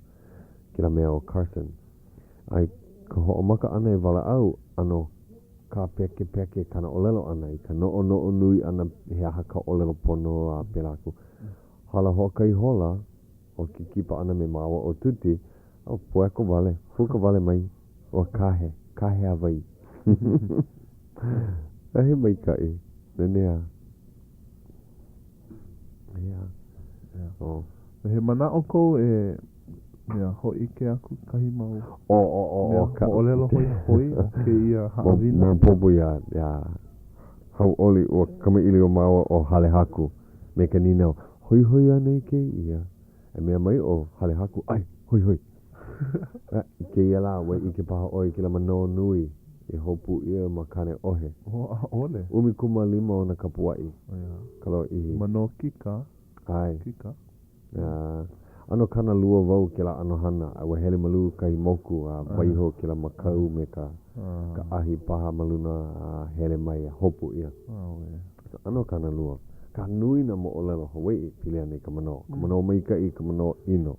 ki la mea o Carson ai ka ho o maka ana e wala au ano ka peke kana olelo ana I ka no nui ana he aha ka olelo pono a pelaku hala hokai hola o ki kipa ana me mawa o tuti o pueko vale, fuka vale mai o kahe Hawaii ahe mai kai nenea he mana o kou e hoi ke aku kahi mau ka olelo hoi o ke ia haawina mo popo ya Hauʻoli o kama ili o mawa o hale haku me ka ninau hoi ane ke ia e mea mai o hale haku ai hoi ke ia la we I ke paha oi ke la mano nui I hopu ia makane ohe ole umi kuma lima o na kapuai kalo I mano kika ai ano kana lua vau ke la ano hana a hele malu kai moku a waiho ke la makau me ka ahi paha maluna a hele mai a hopu ia ano kana lua ka nui na mo olelo Hawaii pili ane ka mano mai kai ka mano ino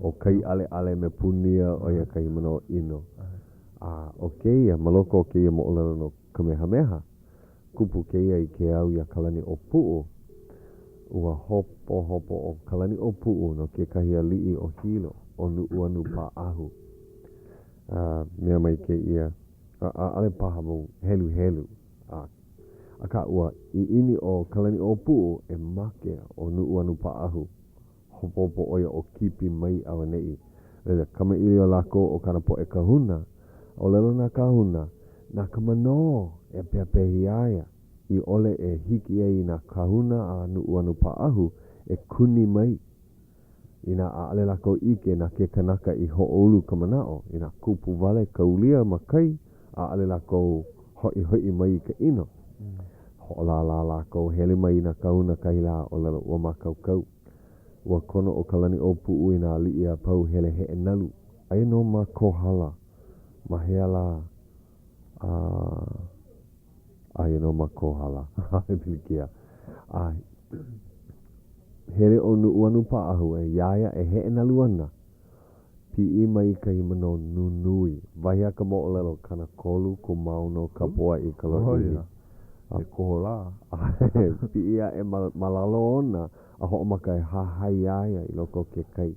o kai ale me punia o ia kai mano ino o keia maloko o keia mo olelo no kamehameha kupu keia I ke au ia kalani o puu ua hopo o kalani o puu no ke kahi alii o hilo o nuuanu pa ahu mea mai ke ia ale paha mo helu aka ua I ini o kalani o puu e make o nuuanu pa ahu hopo oia o kipi mai awa nei kama ili o lako o kana po e kahuna o lelo na kahuna na kamano e peapehi aia I ole e hiki e na kahuna a nuuanu pa ahu e kuni mai ina a ale lako ike na ke kanaka I hoʻolu kamanao ina kupu vale kaulia makai a ale lako hoi mai ka ino hoʻola lako hele mai na kahuna kahila o lelo ua makaukau ua kono o kalani o puu I na li ia pau hele he nalu ai no ma kohala ma heala ai no ma kohala ai pilikia ai hele o nuuanu pa ahu e iaia e he nalu ana pi mai kai mano nunui vai ka mo lelo kana kolu ko mauno kapoa I kaloi e kohola pi ia e malalo ona a ho maka e hahai aia I loko ke kai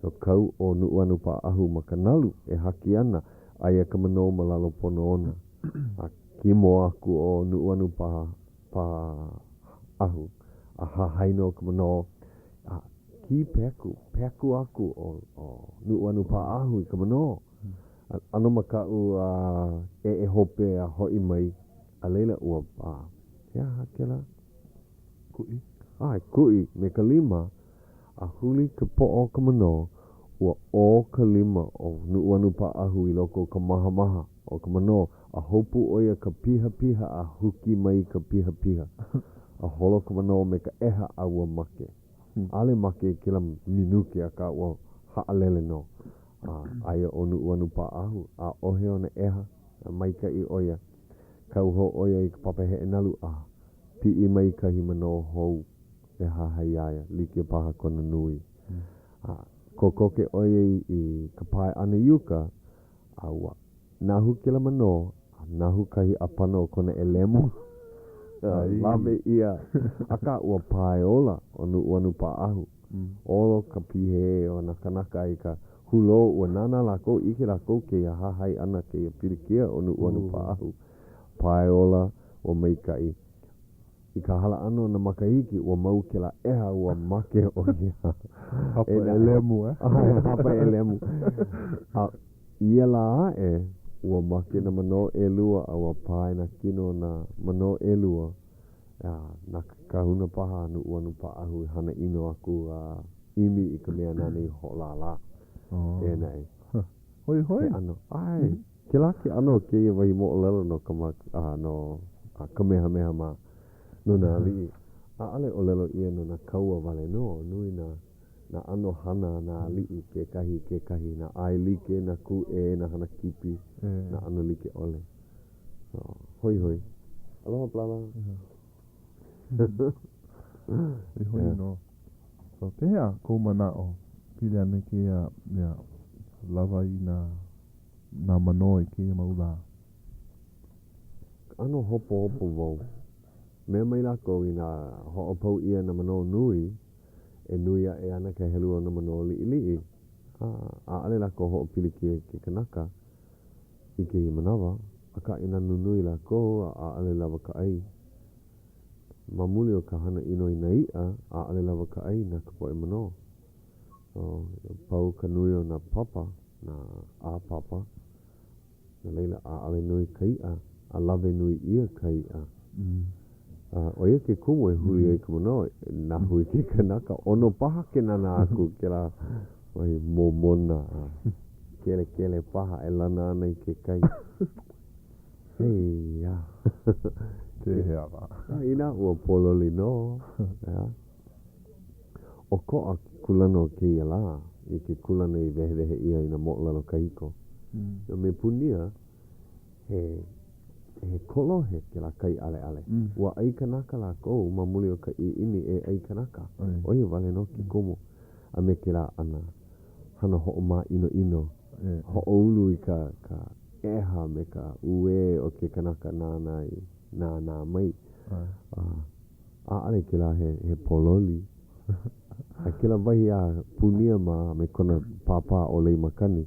no kau o nuuanu pa ahu makanalu e haki ana aia ka mano malalo pono ona a kimo aku o nuuanu pa ahu a hahai no ka mano ki peku aku o nuuanu pa ahu I ka mano ano makau e hope a hoi mai a leila ua hakela kui me ka lima a huli ka po o ka mano ua o ka lima o nuuanu pa'ahu I loko ka maha o ka mano a hopu oia ka piha a huki mai ka piha a holo ka mano me ka eha a ua make ale make kila minuki a ka ua haalele no aia o nuuanu pa'ahu a ohe o na eha a maika I oia ka uho oia I ka papahe e nalu pi I mai ka hi mano hou e hahai aia like paha kona nui ko koke oia I ka pae ana yuka aua nahu kila mano nahu kahi apano kona elemu lame ia aka ua pae ola o nuuanu pa'ahu olo ka pihe o na kanaka I ka hulo ua nana lako ike lako ke ia hahai ana ke ia pirikia o nuuanu pa'ahu pae ola o meikai I ka hala ano na makahiki ua mau ke la eha ua make o ia hapa elemu hapa elemu ia la ua make na mano elua a ua pae na kino na mano elua na kahuna paha nuuanu pa'ahu hana ino aku imi I ka mea nani ho'lala e nei hoi ano ke la ke ano ke ia wahi mo'olelo no ka meha ma no na li ale o lelo ia no na kaua vale no nui na ano hana na li ke kahi na ai like na ku na hana kipi na ano like ole hoi aloha plala hoi no so pehea kou mana o pili ane ke ia lava I na mano I ke ia maula ano hopo vau me mai lako I na ho'opau ia na mano nui e nui a e ana ka helua na mano li'i ale lako ho'opili ke kanaka I ke I manawa aka ina nunui lako ale lava ka ai mamuli o ka hana ino I na ia ale lava ka ai na ka poe mano pau ka nui o na papa na papa na leila ale nui ka ia a lave nui ia ka ia o ia ke kumu e huli ai ka mano na hui ke kanaka ono paha ke nana aku ke la momona kele paha e lana ana I ke kai hei te hea wa ina ua pololi no o ko a kulano ke ia la I ke kulano I vehe ia I na mo'olalo kahiko no me punia he kolohe ke la kai ale ua ai kanaka la kou mamuli o ka ini e ai kanaka oia vale no ki komo a me ke la ana hana ho'o ma ino ho'o ulu I ka eha me ka ue o ke kanaka na mai ale ke la he pololi a ke la vahi a punia ma me kona papa o lei makani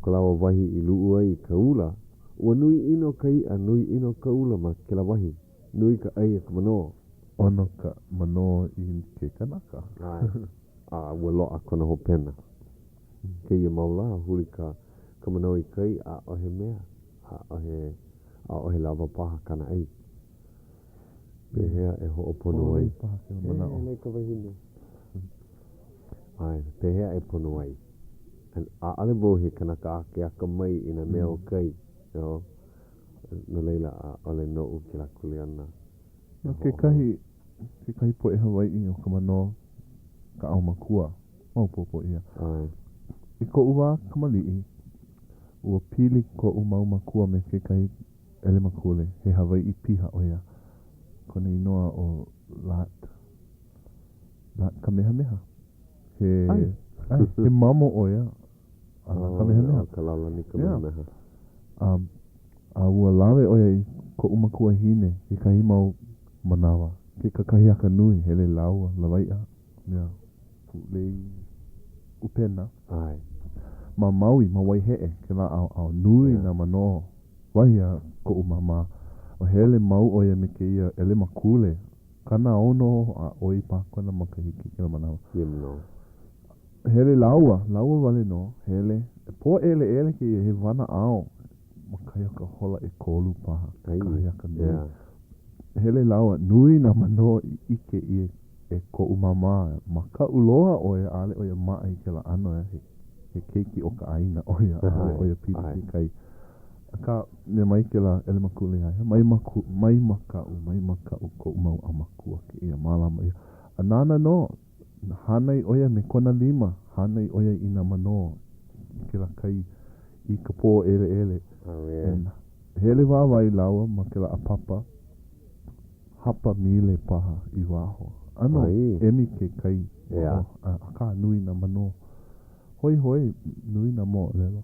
ko la vahi I luu ai ka ula ua nui ino ka ia nui ino ka ula ma ke la wahi nui ka ai ka mano ono ka mano I ke kanaka ua loa kona hopena ke ia maula huli ka mano I kai a ohe mea a ohe lava paha kana ai pehea e ho'opono ai nei ka wahine pehea e pono ai ale vohe kanaka ake aka mai ina mea o kai no leila ole no ke la kuliana ke kahi poe Hawaiʻi o ka mano ka au makua maupopo ia I ko ua kamali'i ua pili ko mau makua me ke kahi ele makule he Hawaiʻi piha o ia kona inoa o lat kamehameha he mamo o ia kamehameha kalala ni kamehameha a ua lawe o ia I ko umakua hine ke kahi mau manawa ke kakahi aka nui hele laua lawai'a lei upena ma maui ma waihe'e ke la au nui na mano wahia ko umama o hele mau o ia me ke ia ele makule kana ono a oi pa kona makahiki ke la manawa hele laua wale no hele po ele ke he wana ao makaya ka hola e kolu paha kaya ka nui hele laua nui na mano ike I e ko umama maka uloa o e ale o e mai ke la ano he keiki o ka aina oia oia pili ke kai. Ka me mai ke la ele makule ai. Mai makau ko mau amakua ke ia malama ia. Anana no, hanai oia me kona lima, hanai oia ina mano ke la kai I ka pō ele. Hele wāwai laua ma ke la apapa, hapa mile paha I waho. Ano, emi ke kai, ka nui na mano. Hoi, nui na mo lelo.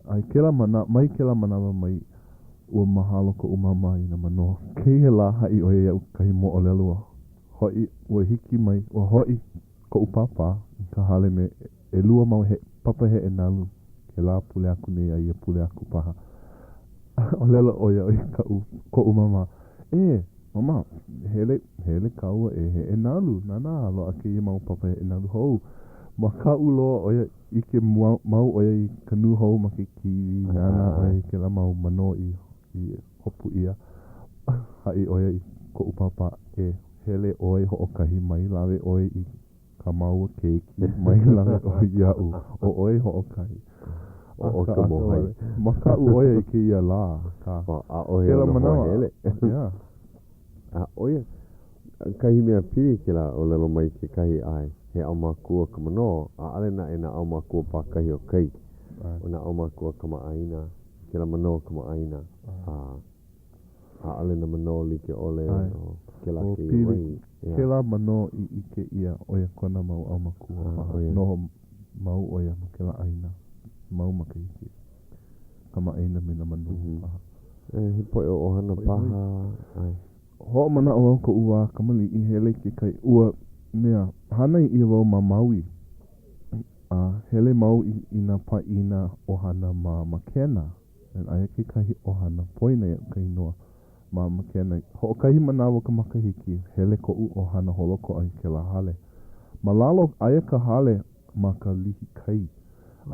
Ai ke la mai ke la manawa mai, ua mahalo ko umama I na mano. Kei he la hai oia iau kahi mo o lelua. Hoi, ua hiki mai, ua hoi ko upapa, ka hale me, e lua mau he, papa he e nalu. Ke la pule aku nei a ia pule aku paha. O lelo oia oi ko umama. Mama, hele kaua he e nalu. Nana alo ake ia mau papa he e nalu hou. Ma ka uloa oia ike mau oia I kanu hou ma ke kiwi. Nana oia ke la mau mano I hopu ia. Hai oia I ko upapa hele oi ho o kahi mai lawe oi I ka mau keiki. Mai lawe oi iau. O oi ho o kahi. O ka mohai. Maka u oia I ke ia la. A ohe o na hele. Oia. Kahi mea piri ke la o lelo mai ke kahi ai. He au makua ka mano. A ale na e na au makua pa kahi o kai. O na au makua ka maaina. Ke la mano ka maaina. A ale na mano li ke ole. Ke la ke iwai. Ke la mano I ike ia oia kona mau au makua. Noho mau oia ma ke la aina. Mau maka ike. Kama aina me na manu. He poe o ohana paha. Ho mana o ko ua kamali I hele ke kai ua mea hanai I wau ma maui. Hele mau I na pa ina ohana ma makena. And aia ke kahi ohana poina ia kai noa ma makena. Ho kahi manawa ka makahiki. Hele ko u ohana holoko ai ke la hale. Malalo aia ka hale ma ka lihi kai.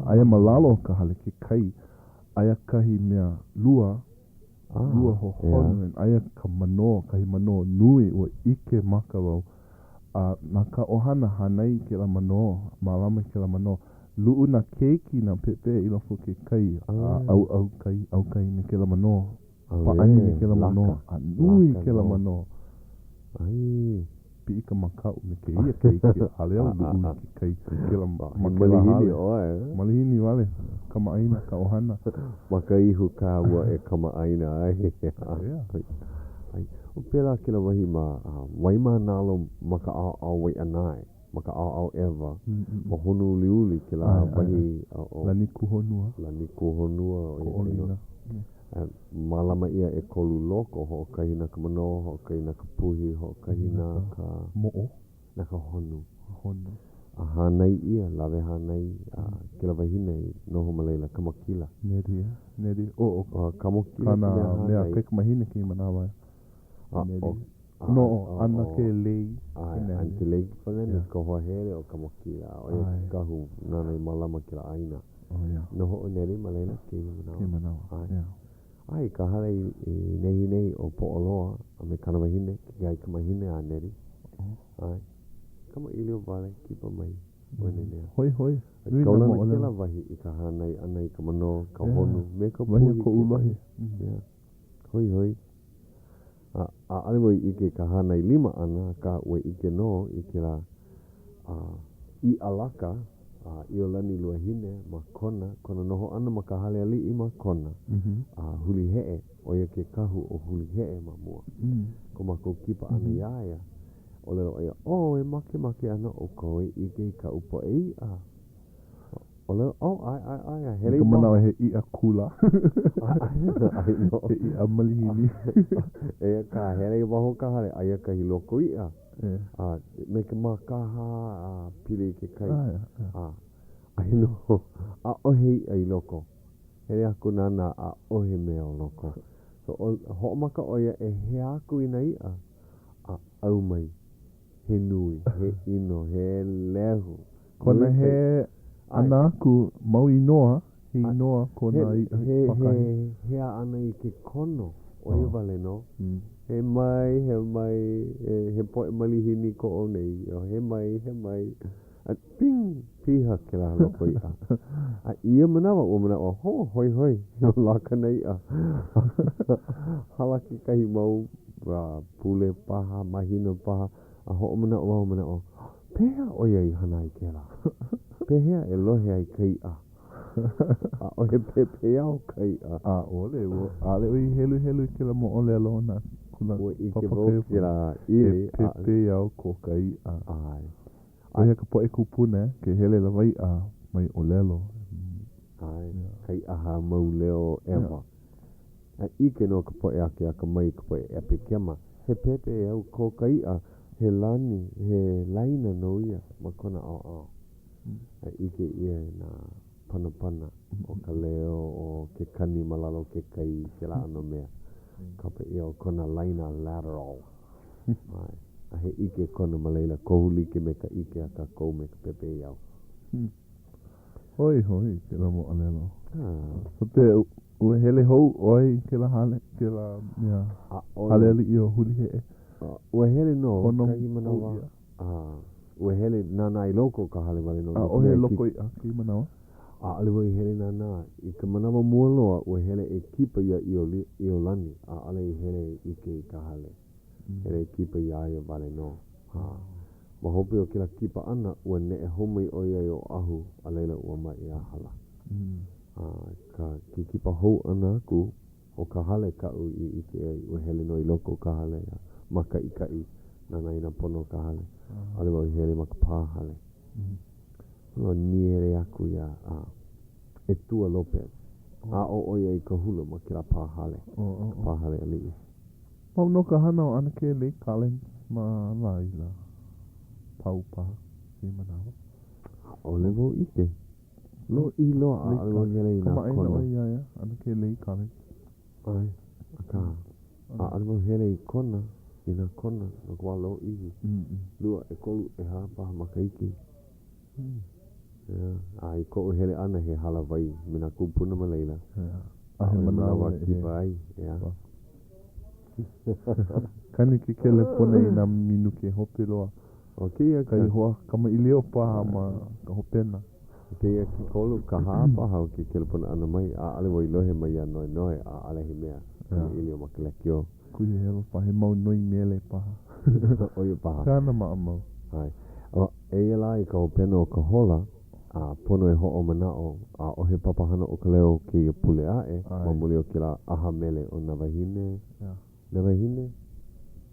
Aia malalo ka hale ke kai. Aia kahi mea lua ho honu. Aia ka mano, kahi mano nui o ike maka wau. Na ka ohana hanai ke la mano, malama ke la mano. Luu na keiki na pepe I lofo ke kai. Au kai me ke la mano. Paani me ke la mano. Nui ke la mano. Pi ika makau me ke ia keiki. Hale au luu ke kai. Ke la malihini oe. Malihini wale. Kama aina ka ohana. Maka ihu ka ua e kama aina ai. O pēlā ke la wahi ma waima nalo maka au wai anai. Maka au ewa. Ma honu uliuli ke la wahi. Lani kuhonua. Ko olina. Malama ia e kolu loko ho kahina ka mano, ho kahina ka puhi, ho kahina ka mo'o. Na ka honu. A hanai ia, lawe hanai, ke la wahine, noho malaila, kamakila. Neri. Kamakila. Kana mea kek mahine ki manawa. Neri. No, ana ke lei. Ana ke lei whanene, ka hoa here o kamakila. O ia kahu, nanai malama ki la aina. Noho o neri malaila ki manawa. Ai, ka hale nei o po'oloa, a me kana mahine, ki gai ka mahine a neri. Ai. Kama ilio vale kipa mai wenenea. Hoi. Kaulana ke la wahi I ka hanai anai ka mano, ka honu, me ka puhi. Wahi ko ulahi. Hoi. A alewai ike ka hanai lima ana, ka ue ike no, ike la I alaka, I o lani lua hine, ma kona noho ana ma ka hale ali I ma kona. Huli hee, o ia ke kahu o huli hee ma mua. Ko mako kipa ana iaia. O lero ia, e make ana o koe ike I ka upo e ia. O lero, ai, hele ka manawa he I a kula. He I a malihini. Ea ka hele waho ka hale, aia ka hi loko ia. Me ke makaha pili ke kai. Ai no, a ohe ai loko. Hele aku nana a ohe mea o loko. So, ho maka oia e he aku ina ia. Au mai. He nui, he ino, he lehu. Kona he anaku mau inoa, he inoa kona pakai. He ana I ke kono, o I wale no. He mai, he poe malihini ko o nei. He mai. Ping, piha ke la loko i a. A ia manawa o manawa, hoi hoi, no laka nei a. Halaki kahi mau, pule paha, mahina paha, a ho o manawa, pehea oia i hana i ke la. Pehea e lohe ai kai a. A ohe pepea o kai a. A ole, ale oi helu ke la mo ole alona. Ua i ke vau ke la ili. E pepea o ko kai a. Ai. Ohe ka poe kupuna, ke hele la vai a mai o lelo. Ai, kai aha mau leo ewa. A ike no ka poe ake aka mai ka poe epe kema. He pepe e au ko kai a, he lani, he laina no ia, ma kona au. A ike ia na pana o ka leo o ke kani malalo ke kai ke la ano mea. Kapa ia o kona laina lateral. Ai. A he ike kona malaila kohuli ke me ka ike a ka kou me ka pepe iau. Hoi, ke la mo alelo. Sope, ua hele hou oi ke la hale, ke la hale ali i o huli he e. Ua hele no, kahi manawa. Ua hele nana i loko ka hale wale no. Ohe loko i a ki manawa. Ale wai hele nana, i ka manawa mua loa, ua hele e kipa ia i o lani. Ale i hele ike i ka hale. Hele kipa ia i o vale no. Ma hope o kila kipa ana, ua ne e homai o ia i o ahu, a leila ua mai i a hala. Ka ki kipa hou ana ku, o ka hale ka u i ike e, ua hele no i loko ka hale, ma ka i, nana ina pono ka hale. Ale wai hele ma ka pā hale. Ua niere aku ia, e tua Lopez. A o ia i ka hulu ma kila pā hale. Pā hale ali. Mau no ka hana o ana ke le kalen ma laila. Pau paha, i manawa. O levo ike. Lo i loa a alwa hele i nā kono. Kama aina o ia, ana ke le kalen. Ai, aka. A alwa hele i kona, i nā kona, na kua lo ihi. Lua e kolu e haa paha makaiki. I ko hele ana he hala vai, mina kupuna ma leila. A he manawa ki vai, Kani ke kele pone i nā minu ke hope loa. O kia kai hoa kama i leo paha ma ka hopena. Kia ki kolu ka haa paha o ki kele pona ana mai, a ale wai lohe mai a noe, a ale he mea. Kani ili o makelekio. Kui he helo paha, he mau noi mele paha. Oio paha. Kāna maa mau. Ai. E la i ka hopena o ka hola, a pono e ho o manao, a ohe papahana o ka leo ki i pule ae, ma muli o ki la aha mele o na wahine. Na wahine?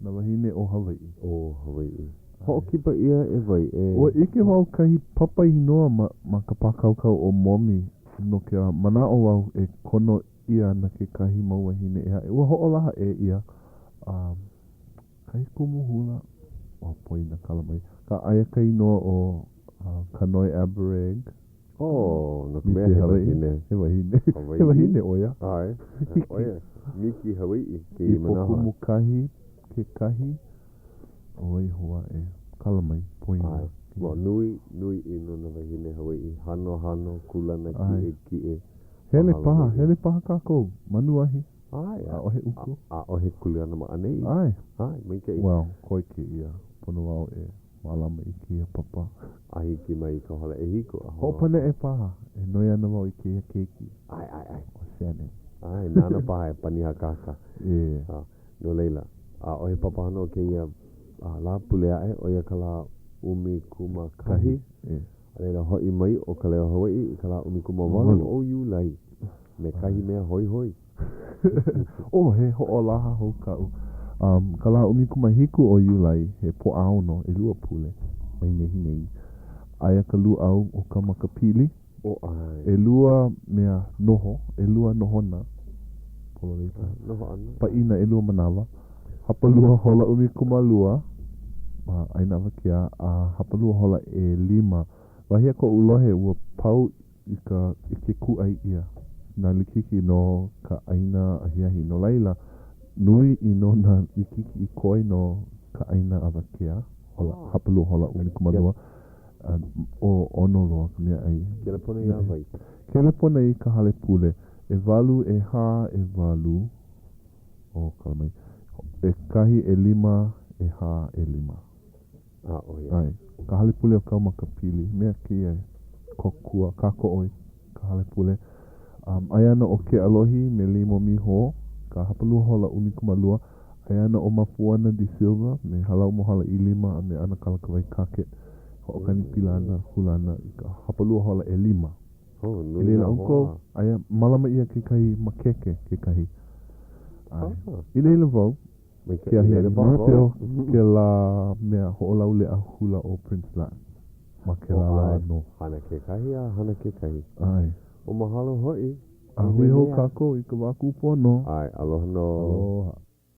Na wahine o Hawaiʻi. O Hawaiʻi. Ho kipa ia e vai e... Ua ike wau kahi papa inoa ma ka pākaukau o momi no ke manao wau e kono ia na ke kahi mau wahine e hae. Ua hoʻolaha e ia kahi kumuhula o poina kalamai. Ka aia ka inoa o Kanoi Abereg. No mea he wahine. He wahine. He wahine oia. Ai. Oia. Miki Hawaiʻi. I pokumu kahi, ke kahi. Oi hoa e kalamai poina. Wa nui ino na wahine Hawaiʻi. Hano, kulana ki e. Hele paha kākou. Manu ahi. Ai. A ohe uku. A ohe kulana ma anei. Ai. Mai ke i. Wow, koi ke ia. Pono wau e malama i ke ia papa. Ahi ki mai ka hola e hiko. Hopane e paha. E noi ana wau i ke ia keiki. Ai. O sene. Ai, nana paha e paniha kaka. No leila. A ohe papahano ke ia la pulea e o ia ka la umi kuma kahi. A leila hoi mai o Ka Leo Hawaiʻi i ka la umi kuma walu o iulai. Me kahi mea hoi hoi. He hoʻolaha hou kau. Ka la umi kuma hiku o iulai he poʻaono e lua pule. Mai nehi nei. Aia ka lua au o ka makapili. E lua mea noho, e lua nohona. Polo leita. Noho ana. Paina e lua manawa. Hapa lua hola umi kuma lua. Aina wakia a hapa lua hola e 5. Wahia ko ulohe ua pau i ke kuai ia. Na likiki no ka aina ahiahi no laila. Nui i no na likiki i koi no ka aina awakia. Hapa lua hola umi kuma lua. O ono loa ka mea ai. Kele pona i awai. Kele pona i ka hale pule. E walu, e ha, e walu. O kalamai. E kahi, e 5, e ha, e 5. Ai, ka hale pule o kau makapili. Mea kia kokua, kako oi, ka hale pule. Ai ana o ke alohi me limo miho, ka hapalua hola umikumalua. Ai ana o mafuana di silva, me halau mohala I lima, a me ana kalakawai kake. Ho'okani pilana, hulana, ka hapalua hola e lima. I leila unko, ai malama ia ke kai makeke ke kahi. I leila vau, kia hia I mapeo ke la mea ho'olau lea hula o Prince Land. Ma ke la la no. Hana ke kahi a hana ke kahi. Ai. O mahalo hoi. A hui ho kako I ka waku pono. Ai, aloha no. Aloha.